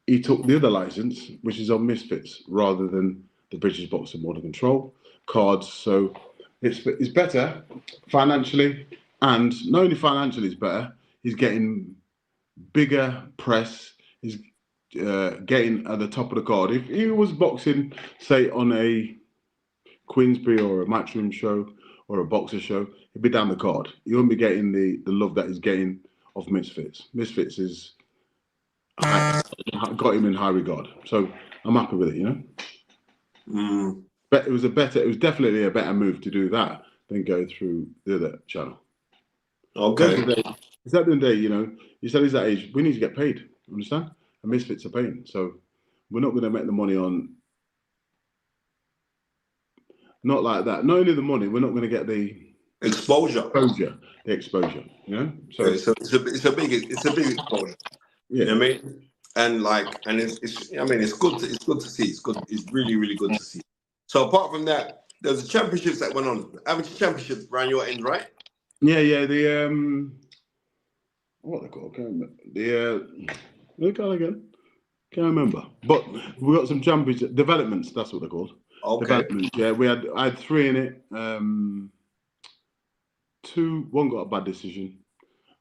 he took the other license, which is on Misfits, rather than the British Boxing Board of Control cards. So it's better financially, and not only financially it's better, he's getting bigger press, he's getting at the top of the card. If he was boxing, say, on a Queensbury or a Matchroom show or a boxer show, he'd be down the card. He wouldn't be getting the love that he's getting off Misfits. Misfits is got him in high regard. So I'm happy with it, you know? But it was definitely a better move to do that than go through the other channel. Okay. It's at the end of the day, you know, you said he's that age, we need to get paid, understand? And Misfits are paying. So we're not going to make the money on, not like that. Not only the money, we're not going to get the exposure, you know? So it's a big exposure. Yeah. You know what I mean? And it's good to see. It's really, really good to see. So apart from that, there's the championships that went on. Amateur championships around your end, right? Yeah, the what they call? Can't remember. Look again. Can't remember. But we got some championship developments. That's what they're called. Okay. Developments. Yeah, I had 3 in it. 1 got a bad decision,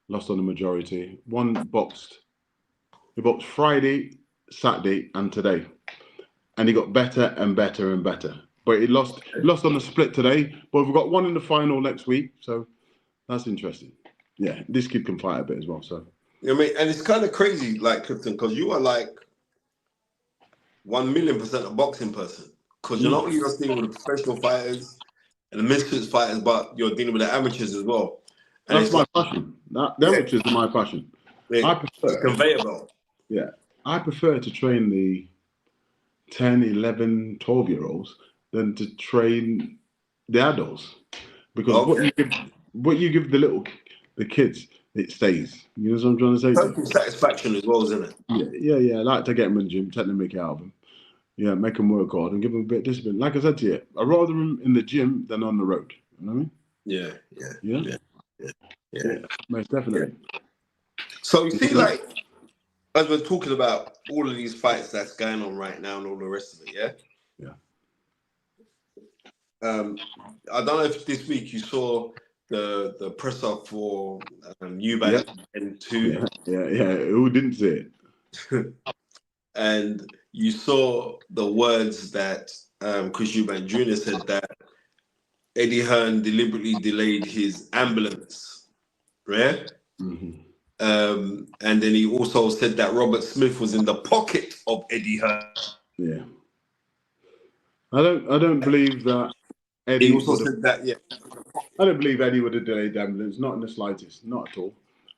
lost on the majority. 1 boxed. He boxed Friday, Saturday, and today, and he got better and better and better. But he lost on the split today. But we've got 1 in the final next week, so that's interesting. Yeah, this kid can fight a bit as well. So you know what I mean, and it's kind of crazy, like Clifton, because you are like 1,000,000% a boxing person. Because you're not only just dealing with the professional fighters and the misfits fighters, but you're dealing with the amateurs as well. And that's my passion. The amateurs are my passion. I prefer conveyor belt. Yeah, I prefer to train the 10, 11, 12-year-olds than to train the adults, because what you give the kids, it stays. You know what I'm trying to say? Personal satisfaction as well, isn't it? Yeah. I like to get them in the gym, take the mick out of them. Yeah, make them work hard and give them a bit of discipline. Like I said to you, I'd rather them in the gym than on the road. You know what I mean? Yeah. Most definitely. Yeah. So you see, like, as we're talking about all of these fights that's going on right now and all the rest of it, yeah? I don't know if this week you saw the presser for Eubank and 2. Yeah. Who didn't see it? And you saw the words that Chris Eubank Jr. said, that Eddie Hearn deliberately delayed his ambulance, right? Mm-hmm. And then he also said that Robert Smith was in the pocket of Eddie Hearn. Yeah. I don't believe that Eddie also said that, I don't believe Eddie would have delayed the ambulance, not in the slightest, not at all.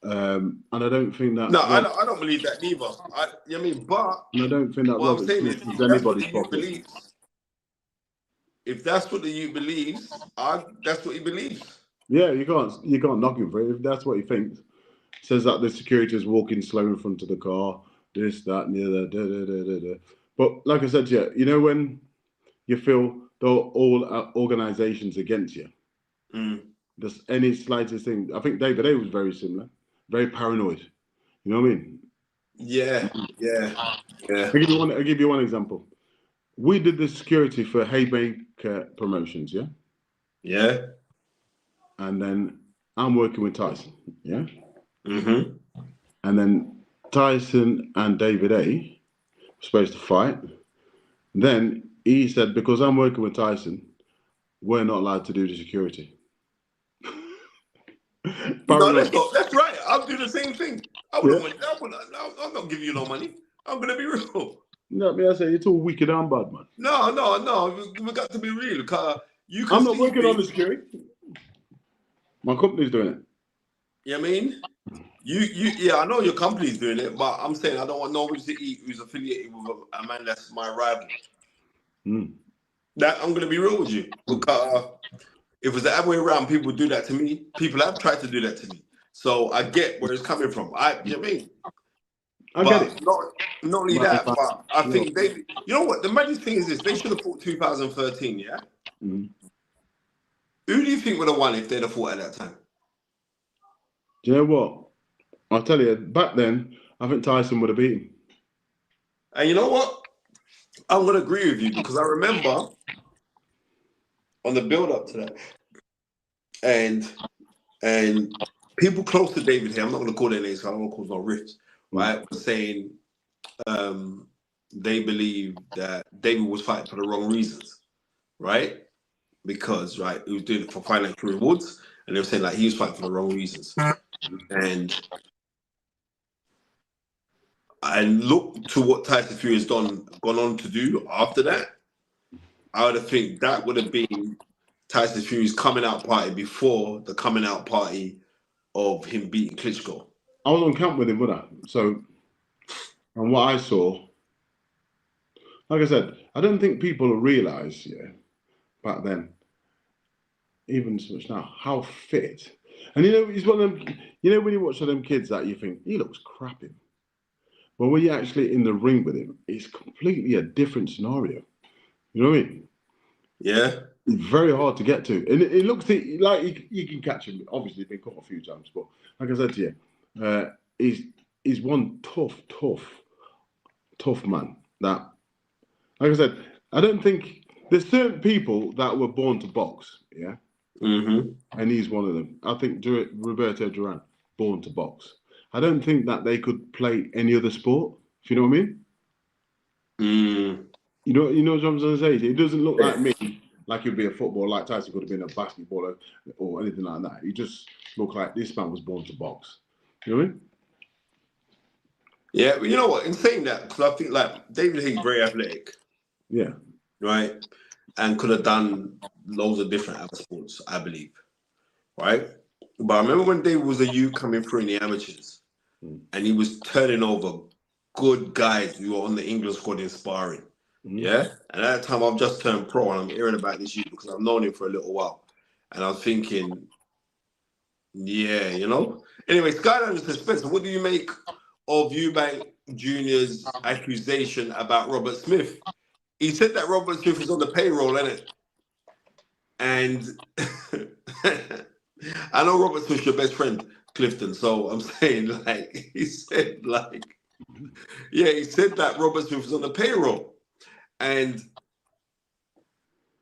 And I don't think that. No, I don't believe that neither. But I don't think that what I'm Robert saying Smith is, is if that's what anybody's the youth property. believes, that's what he believes. Yeah, you can't knock him for it if that's what he thinks. Says that the security is walking slow in front of the car, this, that, and the other. Da. But like I said to you, when you feel all organisations against you, just any slightest thing. I think David A was very similar, very paranoid. You know what I mean? Yeah. I'll give you one example. We did the security for Haymaker Promotions, yeah? Yeah. And then I'm working with Tyson, yeah? Mm-hmm. And then Tyson and David A were supposed to fight. Then he said, because I'm working with Tyson, we're not allowed to do the security. No, that's right. I'll do the same thing. I'm not giving you no money. I'm gonna be real. No, I say it's all wicked and bad, man. No. We got to be real. You can I'm not see working me. on the security. My company's doing it. You know what I mean? Yeah, I know your company's doing it, but I'm saying I don't want nobody to eat who's affiliated with a man that's my rival. That I'm gonna be real with you, because if it was the other way around, people would do that to me. People have tried to do that to me, so I get where it's coming from. You know what I mean? I get it. Not only that, but I think they. You know what? The magic thing is this: they should have fought 2013. Yeah. Who do you think would have won if they'd have fought at that time? Do you know what? I'll tell you, back then, I think Tyson would have beaten. And you know what? I'm going to agree with you, because I remember on the build-up to that, and people close to David here, I'm not going to call their names, so I don't want to cause no rifts, right? Saying they believe that David was fighting for the wrong reasons, right? Because, right, he was doing it for financial rewards, and they were saying like he was fighting for the wrong reasons. And look to what Tyson Fury has gone on to do after that. I would have think that would have been Tyson Fury's coming out party before the coming out party of him beating Klitschko. I was on camp with him, wasn't I? So, and what I saw, like I said, I don't think people realise, back then, even so much now, how fit. And he's one of them, when you watch them kids that you think, he looks crappy. But when you're actually in the ring with him, it's completely a different scenario. You know what I mean? Yeah. It's very hard to get to. And it looks like you can catch him. Obviously, he's been caught a few times. But like I said to you, he's one tough man. That, like I said, I don't think there's certain people that were born to box, yeah? And he's one of them. I think Roberto Duran, born to box. I don't think that they could play any other sport, if you know what I mean. You know what I'm trying to say? It doesn't look like me, like he'd be a footballer, like Tyson could have been a basketballer or anything like that. He just looked like this man was born to box. You know what I mean? Yeah, but you know what? In saying that, because I think like David Haye's very athletic. Yeah. Right? And could have done loads of different other sports, I believe. Right? But I remember when David was a youth coming through in the amateurs, and he was turning over good guys who were on the England squad in sparring. Yeah? And at that time, I've just turned pro, and I'm hearing about this youth because I've known him for a little while. And I was thinking, yeah, Anyway, Skyline says, Spencer, what do you make of Eubank Jr.'s accusation about Robert Smith? He said that Robert Smith was on the payroll, innit? And I know Robert Smith's your best friend, Clifton, so I'm saying, he said that Robert Smith was on the payroll. And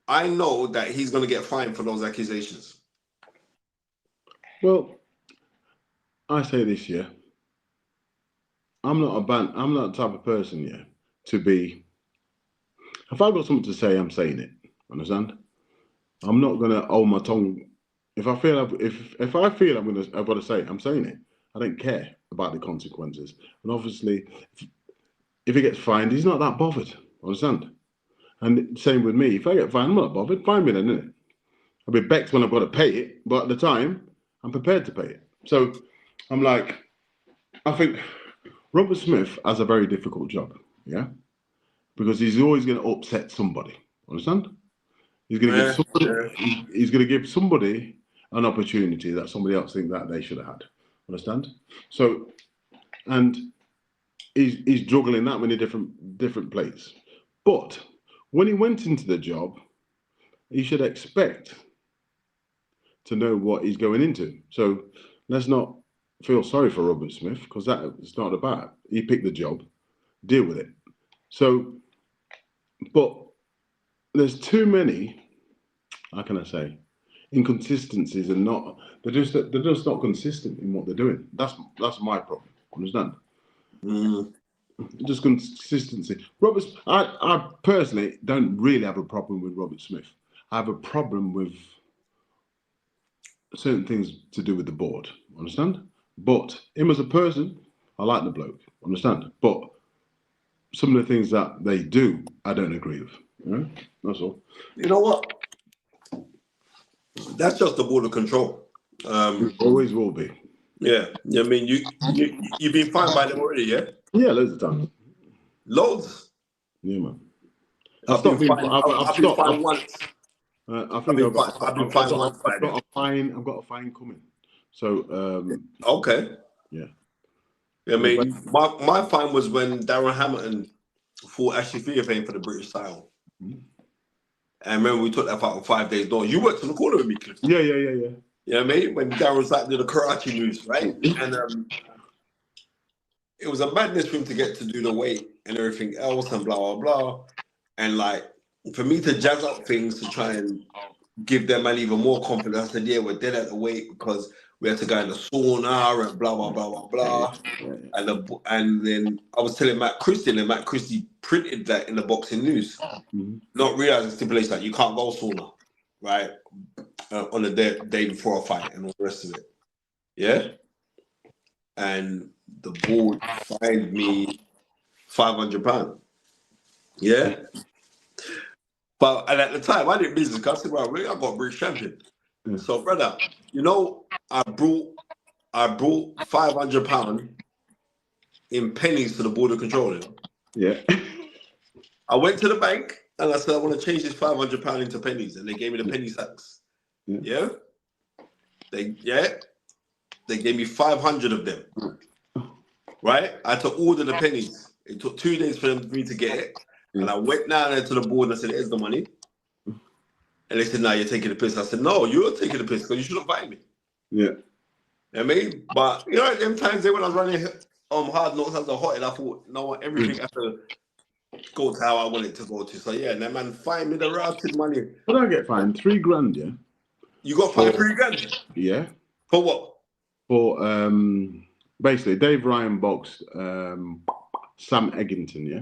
I know that he's going to get fined for those accusations. Well, I say this, I'm not the type of person, to be. If I've got something to say, I'm saying it. Understand? I'm not gonna hold my tongue. If I feel I've got to say it, I'm saying it. I don't care about the consequences. And obviously, if he gets fined, he's not that bothered. Understand? And same with me. If I get fined, I'm not bothered. Fine me then, innit? I'll be vexed when I've got to pay it, but at the time, I'm prepared to pay it. So I'm like, I think Robert Smith has a very difficult job, yeah, because he's always going to upset somebody. Understand? He's going to give somebody. He's going to give somebody an opportunity that somebody else think that they should have had. Understand? So, and he's juggling that many different plates. But when he went into the job, he should expect to know what he's going into. So let's not feel sorry for Robert Smith, because that is not about it. He picked the job, deal with it. So, but there's too many, how can I say, inconsistencies, and they're just not consistent in what they're doing. That's my problem. Understand? Just consistency. I personally don't really have a problem with Robert Smith. I have a problem with certain things to do with the board. Understand? But him as a person, I like the bloke. Understand? But some of the things that they do, I don't agree with. You know? That's all. You know what? That's just the border control. Always will be. Yeah. I mean, you've been fined by them already, yeah? Yeah, loads of times. Loads. Yeah, man. I've been fined once. I think I've been fined once by them. I've got a fine coming. So okay. Yeah. I mean, my fine was when Darren Hamilton fought Ashley Fearon for the British title. And remember, we took that fight on 5 days. No, you worked in the corner with me, Clifton. Yeah. You know what I mean? When Darren was like doing the karate moves, right? And it was a madness for him to get to do the weight and everything else and blah, blah, blah. And like, for me to jazz up things to try and give them man even more confidence, I said, yeah, we're dead at the weight because we had to go in the sauna and blah, blah, blah, blah, blah. And then I was telling Matt Christie, and Matt Christie printed that in the boxing news, not realizing stipulation that you can't go sauna, right? On the day before a fight and all the rest of it. Yeah? And the board fined me £500. Yeah? But and at the time, I didn't business because I said, well, I got British champion. So, brother, you know, I brought £500 in pennies to the border control. Yeah. I went to the bank and I said, I want to change this £500 into pennies, and they gave me the penny sacks. Yeah. They gave me 500 of them. Right? I had to order the pennies. It took 2 days for me to get it. And I went down there to the board and I said, here's the money. And they said, no, you're taking the piss. I said, no, you're taking the piss because you shouldn't fight me. Yeah. You know what I mean? But, you know, at them times when I was running hard knocks as a hot, and I thought, no, everything has to go to how I want it to go to. So, yeah, and that man fined me the routed money. What did I get fined? £3,000, yeah? You got fined £3,000? Yeah. For what? For, basically, Dave Ryan boxed Sam Eggington, yeah?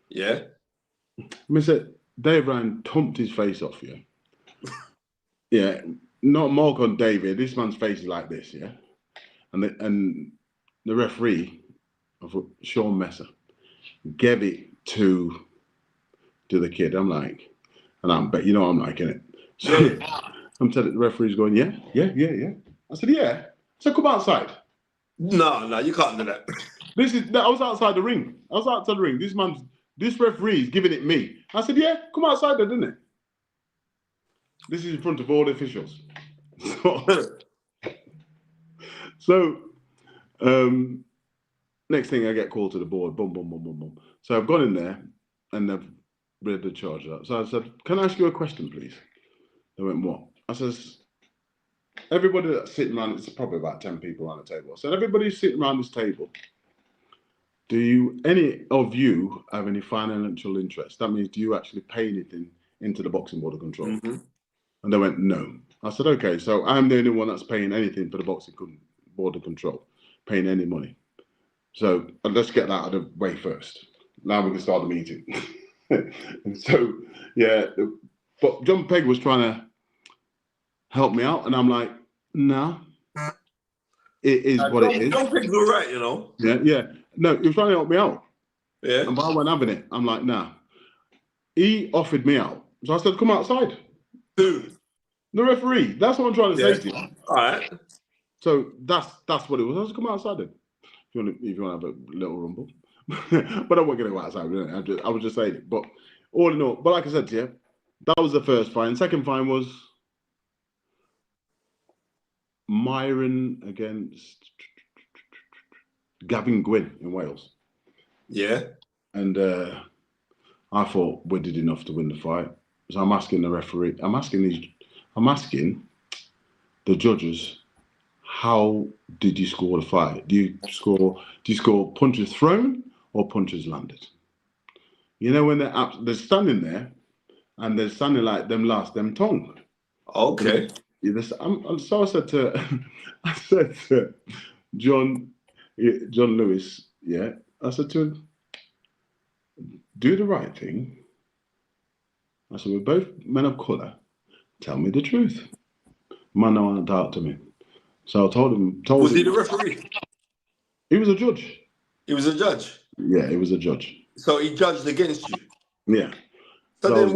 Yeah. Mr. Dave Ryan thumped his face off, yeah? Yeah, not Mark on David. This man's face is like this, yeah? And the referee, Sean Messer, gave it to the kid. I'm like, and I'm like, innit? So I'm telling the referee's going, yeah. I said, yeah. So come outside. No, you can't do that. I was outside the ring. This referee is giving it me. I said, yeah, come outside there, didn't it? This is in front of all the officials. So, next thing I get called to the board, boom, boom, boom, boom, boom. So I've gone in there and they've read the charge up. So I said, can I ask you a question, please? They went, what? I says, everybody that's sitting around, it's probably about 10 people around the table. I said, everybody sitting around this table, do any of you have any financial interest? That means, do you actually pay anything into the boxing board of control? And they went, no. I said, okay, so I'm the only one that's paying anything for the boxing board of control, paying any money. So let's get that out of the way first. Now we can start the meeting. So, yeah, but John Pegg was trying to help me out, and I'm like, no, it is what it is. John Pegg's all right, you know. Yeah. No, he was trying to help me out. Yeah. And I went having it. I'm like, nah. He offered me out. So I said, come outside. Who? The referee. That's what I'm trying to say to you. All right. So that's what it was. I was come outside then. If you want to have a little rumble. But I wasn't going to go outside. Really. I was just saying it. But all in all, but like I said to you, that was the first fine. Second fine was Myron against Gavin Gwynn in Wales. Yeah. And I thought we did enough to win the fight. So I'm asking the referee, I'm asking the judges, how did you score the fight? Do you score punches thrown or punches landed? You know, when they're standing there and they're standing like them tongue. Okay. So I said to John Lewis, yeah, I said to him, do the right thing. I said, we're both men of colour. Tell me the truth. Man, no one talked to me. So I told him. Was he the referee? He was a judge. He was a judge? Yeah, he was a judge. So he judged against you? Yeah. So then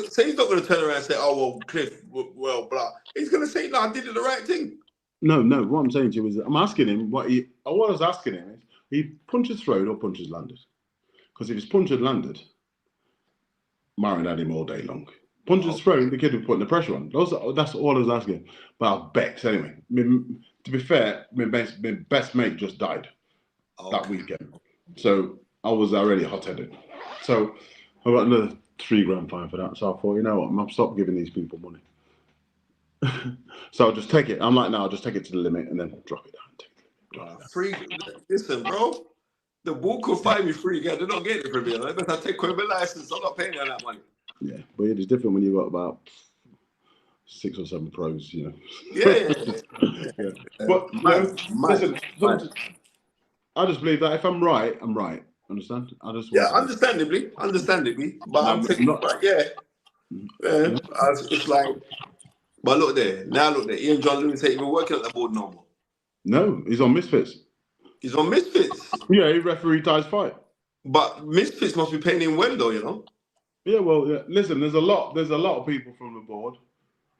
so he's not going to turn around and say, oh, well, Cliff, well, blah. He's going to say, no, I did the right thing. No. What I'm saying to you is, I'm asking him what I was asking him is, he punches thrown or punches landed? Because if his punches landed, Myron had him all day long. Punches thrown, the kid was putting the pressure on. That's all I was asking. But I was vexed anyway. To be fair, my best mate just died that weekend. So I was already hot-headed. So I got another £3 fine for that. So I thought, you know what, I'm stop giving these people money. So I'll just take it. I'm like, no, I'll just take it to the limit and then drop it down. Free. Listen, bro. The bull could find me free again. They're not getting it from me. I better take away my license. I'm not paying them that money. Yeah, but it is different when you've got about 6 or 7 pros, you know. Yeah. But listen, I just believe that if I'm right, I'm right. Understand? Understandably. But I'm thinking, it's like, but look there. Ian John Lewis ain't even working at the board no more. No, he's on Misfits. He's on Misfits. Yeah, he refereed Ty's fight. But Misfits must be paying him well, though, you know. Yeah, well, yeah. Listen, there's a lot of people from the board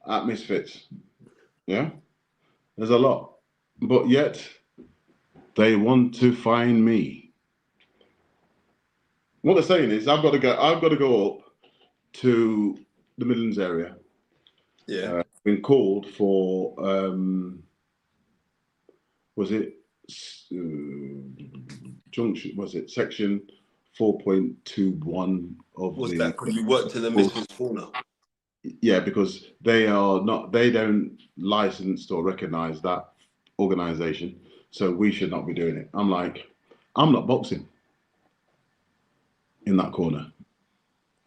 at Misfits. Yeah, there's a lot, but yet they want to find me. What they're saying is, I've got to go up to the Midlands area. Yeah, been called for. Was it junction? Was it section 4.21 of What's the? That because you worked in the Misfits corner. Yeah, because they don't licensed or recognise that organisation, so we should not be doing it. I'm like, I'm not boxing in that corner.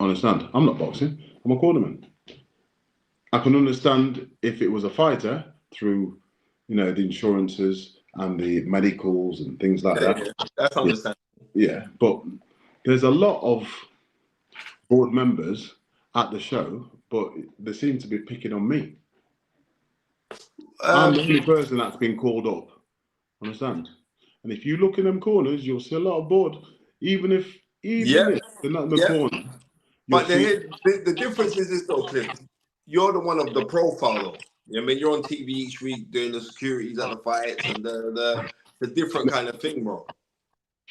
Understand? I'm not boxing. I'm a cornerman. I can understand if it was a fighter through, the insurances and the medicals and things like that. Yeah, that's understandable. Yeah, but there's a lot of board members at the show, but they seem to be picking on me. I'm the only person that's been called up. Understand? And if you look in them corners, you'll see a lot of board, even if they're not in the corner. But the difference is this though, Cliff. You're the one of the profile though. I mean, you're on TV each week doing the securities at the fights and the different kind of thing, bro.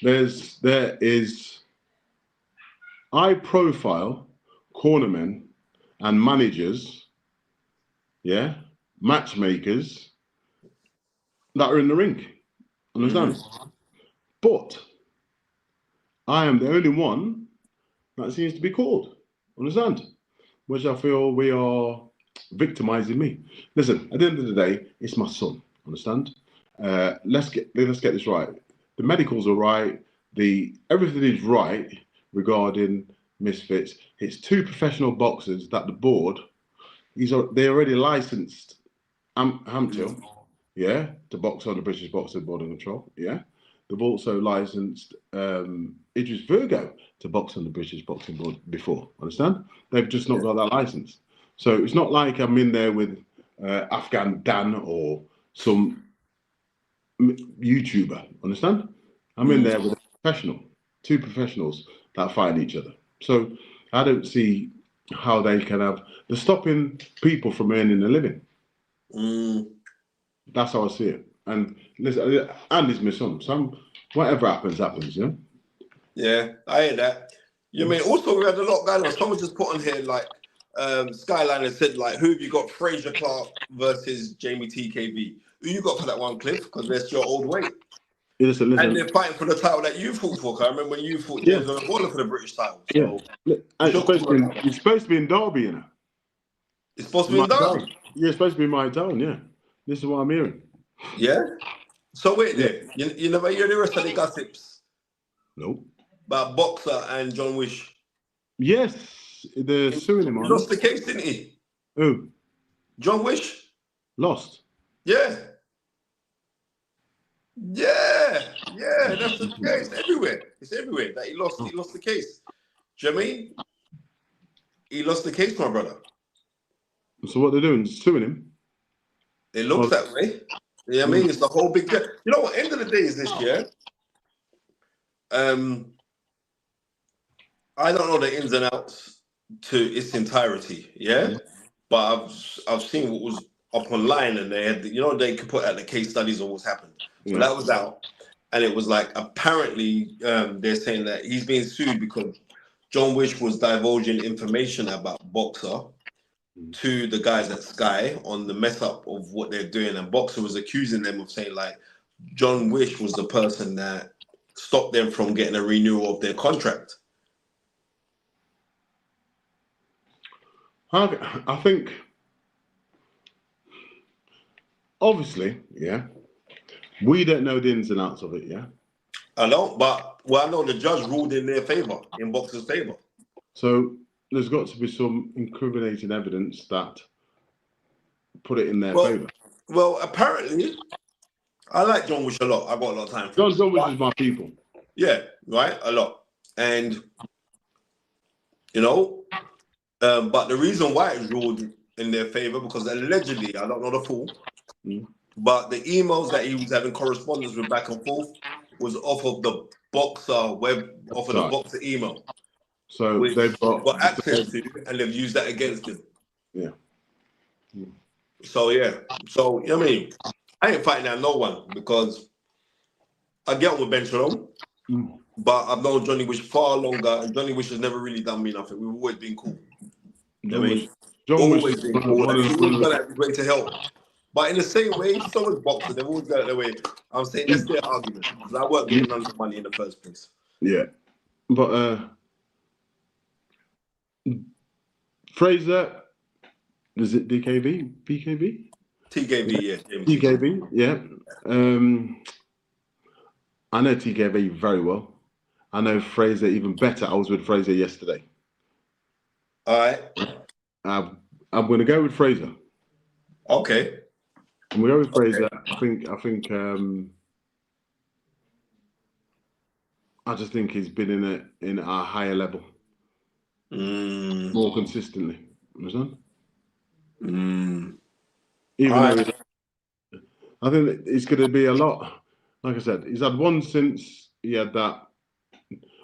There is I profile cornermen and managers, matchmakers that are in the ring. Understand? But I am the only one that seems to be called. Understand? Which I feel we are victimizing me. Listen, at the end of the day, it's my son. Understand? Let's get this right. The medicals are right. Everything is right regarding Misfits. It's 2 professional boxers that the board, they already licensed Hampton, to box on the British Boxing Board and Control. Yeah, they've also licensed Idris Virgo to box on the British Boxing Board before. Understand? They've just not got that license. So it's not like I'm in there with Afghan Dan or some YouTuber. Understand? I'm in there with a professional, 2 professionals that fight each other. So I don't see how they can they're stopping people from earning a living. That's how I see it. And listen, Andy's my son. So whatever happens, you know? Yeah, I hear that. You mean also we had a lot going on. Someone just put on here like Skyline has said like, who have you got? Fraser Clark versus Jamie TKB. Who you got for that one, Cliff? Because that's your old weight. Listen. And they're fighting for the title that you fought for. 'Cause I remember when you fought James Waller for the British title. So it's supposed to be in Derby, you know. It's supposed to be in Derby. Yeah, it's supposed to be in my town. Yeah, this is what I'm hearing. Yeah. So wait there. You never hear the rest of the gossips? Nope. About Boxer and John Wish. Yes, they're suing him. He lost the case, didn't he? Who? John Wish. Lost. Yeah. Yeah, that's the case. Everywhere. It's everywhere that he lost the case. Do you know what I mean? He lost the case, my brother. So what they're doing? Suing him? It looks that way. You know what I mean? It's the whole big... You know what? End of the day is this year. I don't know the ins and outs to its entirety, yeah? But I've seen what was up online, and they had, they could put out the case studies of what's happened. So that was out, and it was like apparently they're saying that he's being sued because John Wish was divulging information about Boxer to the guys at Sky on the mess up of what they're doing, and Boxer was accusing them of saying like John Wish was the person that stopped them from getting a renewal of their contract. I think, obviously, we don't know the ins and outs of it, I know, but I know the judge ruled in their favor, in Boxer's favor. So there's got to be some incriminating evidence that put it in their favor. Well, apparently, I like John Wish a lot. I got a lot of time for him. John Wish is my people. Yeah, right, a lot. And, but the reason why it's ruled in their favor, because allegedly, I don't know the full, but the emails that he was having correspondence with back and forth was off of the Boxer off of the Boxer email. So they've got access to, and they've used that against him. Yeah. So I mean, I ain't fighting out no one because I get on with Ben Shalom, but I've known Johnny Wish far longer, and Johnny Wish has never really done me nothing. We've always been cool. John Wish always been cool. He's always gone out of his way to help. But in the same way, so is Boxer. They've always gone out of their way. I'm saying that's their argument. Because I weren't getting none of the money in the first place. Yeah. But Fraser, is it DKB? BKB? TKB, yeah. TKB, yeah. I know TKB very well. I know Fraser even better. I was with Fraser yesterday. All right. I'm going to go with Fraser. Okay. I'm going to go with Fraser. I think. I just think he's been in a higher level, more consistently. Understand? Even though I think it's going to be a lot. Like I said, he's had one since he had that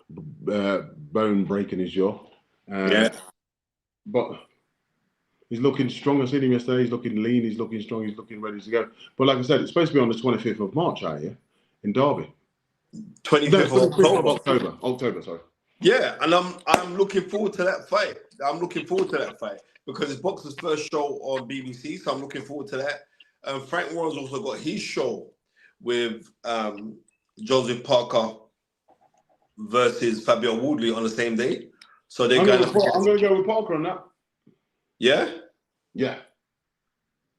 bone break in his jaw. But he's looking strong. I seen him yesterday. He's looking lean. He's looking strong. He's looking ready to go. But like I said, it's supposed to be on the 25th of March out here in Derby. 25th of October, sorry. Yeah, and I'm looking forward to that fight. Because it's Boxer's first show on BBC, so I'm looking forward to that. Frank Warren's also got his show with Joseph Parker versus Fabio Woodley on the same day. So I'm going to go with Parker on that. Yeah? Yeah.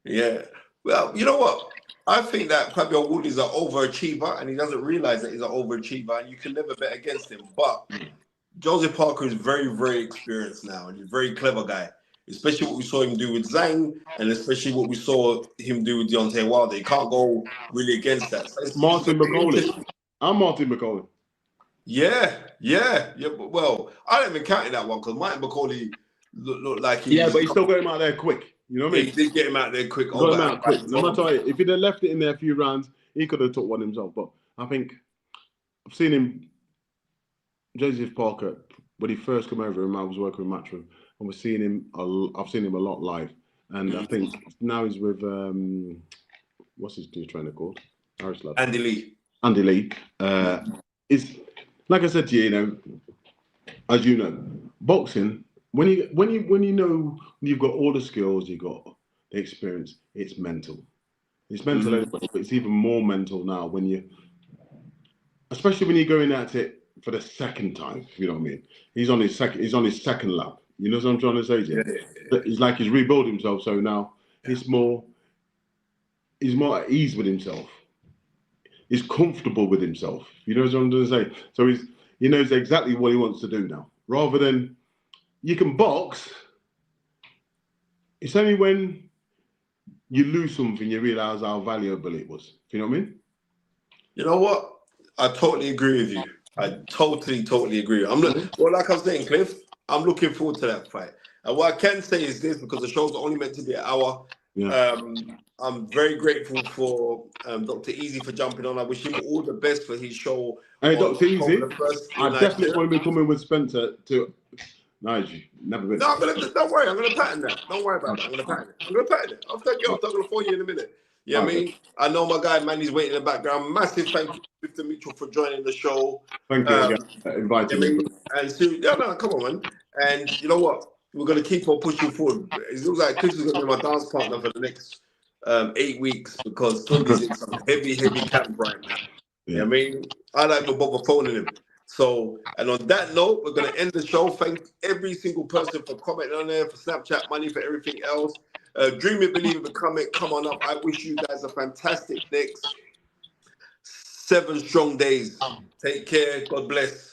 Yeah. Well, you know what? I think that Fabio Woodley is an overachiever, and he doesn't realize that he's an overachiever, and you can never bet against him. But Joseph Parker is very, very experienced now, and he's a very clever guy. Especially what we saw him do with Zhang, and especially what we saw him do with Deontay Wilder. He can't go really against that. So Martin McCauley. I'm Martin McCauley. Yeah. But, well, I don't even count that one because Martin McCauley looked like he. Yeah, but he still got him out there quick. You know what I mean? He did get him out there quick. Got him out quick. No matter what, if he'd have left it in there a few rounds, he could have took one himself. But I think I've seen him, Joseph Parker, when he first came over, I was working with Matchroom, and I've seen him a lot live. And I think now he's with what's his new trainer called? Harris lad. Andy Lee. Andy Lee. Is like I said to you, you know, as you know, boxing, when you know you've got all the skills, you've got the experience, it's mental. It's mental anyway, but it's even more mental now when you, especially when you're going at it for the second time. You know what I mean? He's on his second lap. You know what I'm trying to say to you? Yeah. It's like he's rebuilt himself. So now he's more at ease with himself. He's comfortable with himself. You know what I'm trying to say? So he knows exactly what he wants to do now. Rather than you can box, it's only when you lose something you realise how valuable it was. You know what I mean? You know what? I totally agree with you. I totally agree. Well, like I was saying, Cliff, I'm looking forward to that fight. And what I can say is this, because the show's only meant to be an hour. Yeah. I'm very grateful for Dr. Easy for jumping on. I wish him all the best for his show. Hey, Dr. Easy, I definitely want to be coming with Spencer to Niger. Never been. No, don't worry. I'm going to patent that. Don't worry about that. I'm going to patent it. I'll take you off. I'm going to phone you in a minute. You know what I mean? I know my guy Manny's waiting in the background. Massive thank you to Clifton Mitchell for joining the show. Thank you again for inviting me. And so, come on, man. And you know what? We're going to keep on pushing forward. It looks like Chris is going to be my dance partner for the next 8 weeks because Tunde's in some heavy camp right now. Yeah. You know what I mean? I don't even bother phoning him. So, and on that note, we're going to end the show. Thank every single person for commenting on there, for Snapchat money, for everything else. Dream it, believe it, come on up. I wish you guys a fantastic next 7 strong days. Take care. God bless.